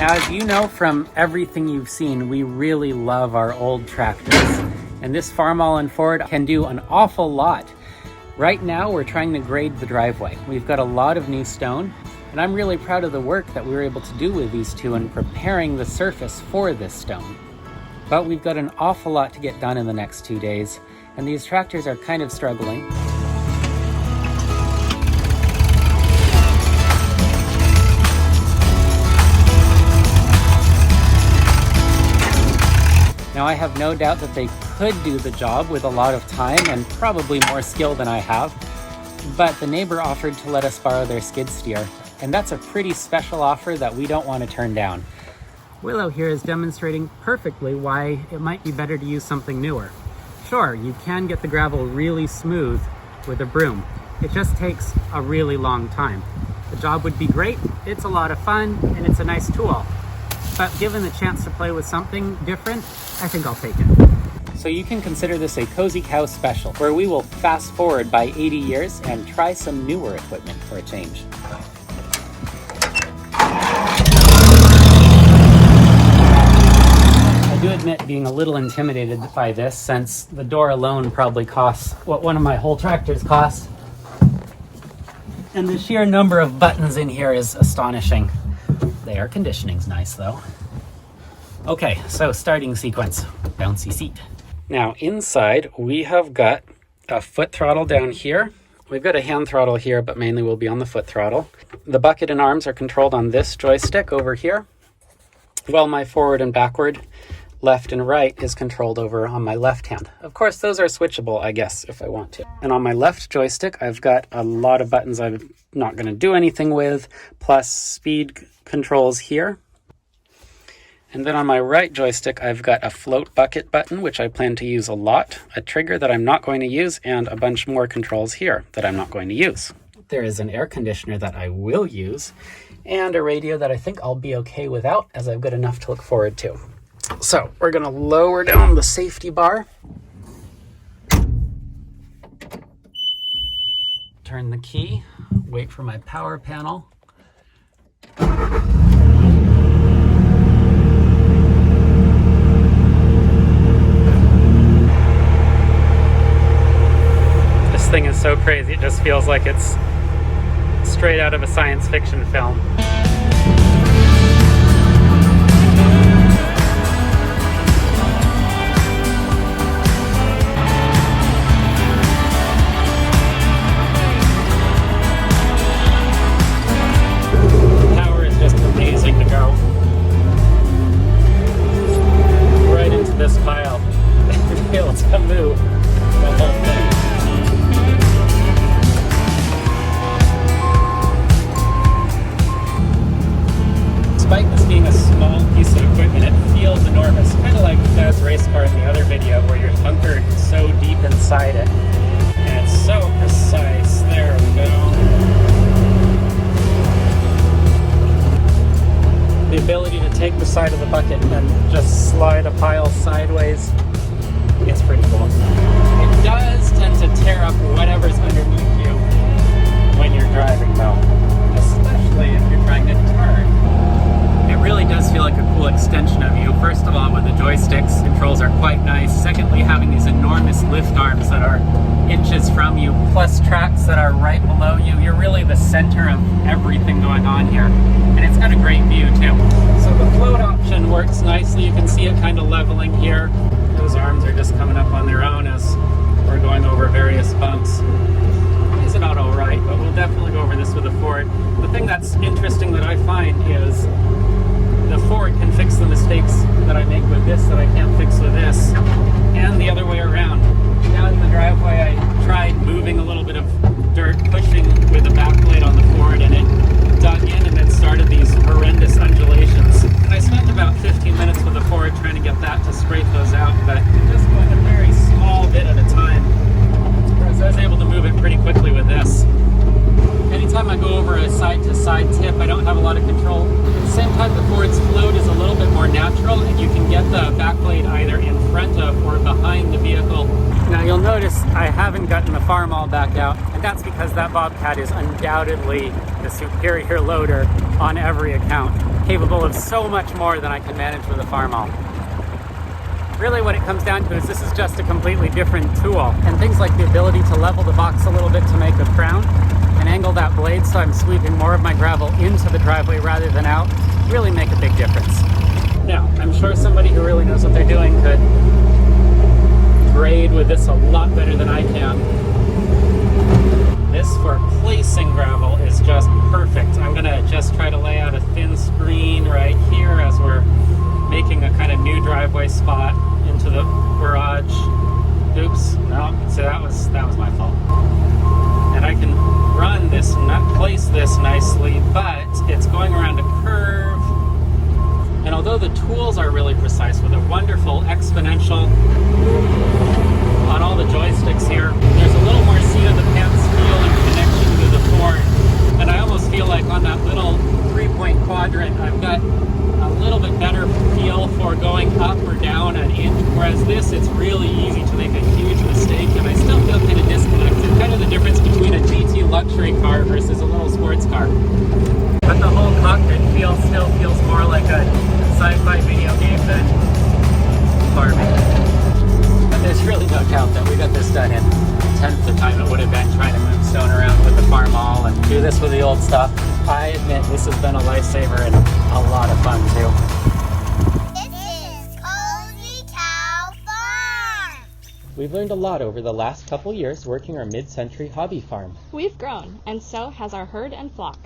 Now, as you know from everything you've seen, we really love our old tractors. And this Farmall & Ford can do an awful lot. Right now, we're trying to grade the driveway. We've got a lot of new stone, and I'm really proud of the work that we were able to do with these two in preparing the surface for this stone. But we've got an awful lot to get done in the next 2 days, and these tractors are kind of struggling. Now, I have no doubt that they could do the job with a lot of time and probably more skill than I have, but the neighbor offered to let us borrow their Skidsteer, and that's a pretty special offer that we don't want to turn down. Willow here is demonstrating perfectly why it might be better to use something newer. Sure, you can get the gravel really smooth with a broom. It just takes a really long time. The job would be great, it's a lot of fun, and it's a nice tool. But given the chance to play with something different, I think I'll take it. So you can consider this a Cozy Cow special, where we will fast forward by 80 years and try some newer equipment for a change. I do admit being a little intimidated by this, since the door alone probably costs what one of my whole tractors costs. And the sheer number of buttons in here is astonishing. The air conditioning's nice though. Okay, so starting sequence, bouncy seat. Now inside we have got a foot throttle down here. We've got a hand throttle here, but mainly we'll be on the foot throttle. The bucket and arms are controlled on this joystick over here, while my forward and backward, left and right is controlled over on my left hand. Of course, those are switchable, I guess, if I want to. And on my left joystick, I've got a lot of buttons I'm not going to do anything with, plus speed controls here. And then on my right joystick, I've got a float bucket button, which I plan to use a lot, a trigger that I'm not going to use, and a bunch more controls here that I'm not going to use. There is an air conditioner that I will use, and a radio that I think I'll be okay without, as I've got enough to look forward to. So we're going to lower down the safety bar, turn the key, wait for my power panel. This thing is so crazy, it just feels like it's straight out of a science fiction film. Inside it, and it's so precise. There we go. The ability to take the side of the bucket and just slide a pile sideways, it's pretty cool. It does tend to tear up whatever's underneath you when you're driving though, especially if you're trying to turn. It really does feel like a cool extension of you. First of all, with the joysticks, controls are quite nice. Secondly, having these enormous lift arms that are inches from you, plus tracks that are right below you. You're really the center of everything going on here. And it's got a great view too. So the float option works nicely. You can see it kind of leveling here. Those arms are just coming up on their own as we're going over various bumps. It's about all right, but we'll definitely go over this with a Ford. The thing that's interesting that I find is the Ford can fix the mistakes that I make with this that I can't fix with this, and the other way around. Down in the driveway, I tried moving a little bit of dirt, pushing with the back plate on the Ford, and it dug in and it started these horrendous undulations. And I spent about 15 minutes with the Ford trying to get that to scrape those out, but just going a very small bit at a time, whereas I was able to move it pretty quickly with this. Anytime I go over a side-to-side tip, I don't have a lot of control. At the same time, the Ford's float is a little bit more natural, and you can get the back plate either in front of or behind the vehicle. Now you'll notice I haven't gotten the Farmall back out, and that's because that Bobcat is undoubtedly the superior loader on every account. capable of so much more than I can manage with a farmall. Really what it comes down to is this is just a completely different tool, and things like the ability to level the box a little bit to make a crown and angle that blade so I'm sweeping more of my gravel into the driveway rather than out really make a big difference. Now, I'm sure somebody who really knows what they're doing could grade with this a lot better than I can. This for placing gravel is just perfect. I'm gonna just try to lay out a thin screen right here as we're making a kind of new driveway spot into the garage. Oops, no, see that was my fault. And I can run this, place this nicely, but it's going around a curve. And although the tools are really precise with a wonderful exponential on all the joysticks here, there's a little more seat of the pants feel and connection to the Ford. And I almost feel like on that little 3-point quadrant, I've got a little bit better feel for going up or down an inch, whereas this, it's really easy to make a huge mistake, and I still feel kind of disconnected. Kind of the difference between a GT luxury car versus a little sports car. But the whole cockpit still feels more like a sci-fi video game than farming. But there's really no doubt that we got this done in a tenth the time it would have been trying to move stone around with the farmall and do this with the old stuff. I admit this has been a lifesaver and a lot of fun too. This is Cozy Cow Farm! We've learned a lot over the last couple years working our mid-century hobby farm. We've grown, and so has our herd and flock.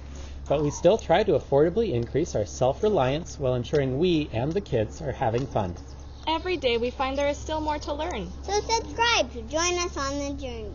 But we still try to affordably increase our self-reliance while ensuring we and the kids are having fun. Every day we find there is still more to learn. So subscribe to join us on the journey.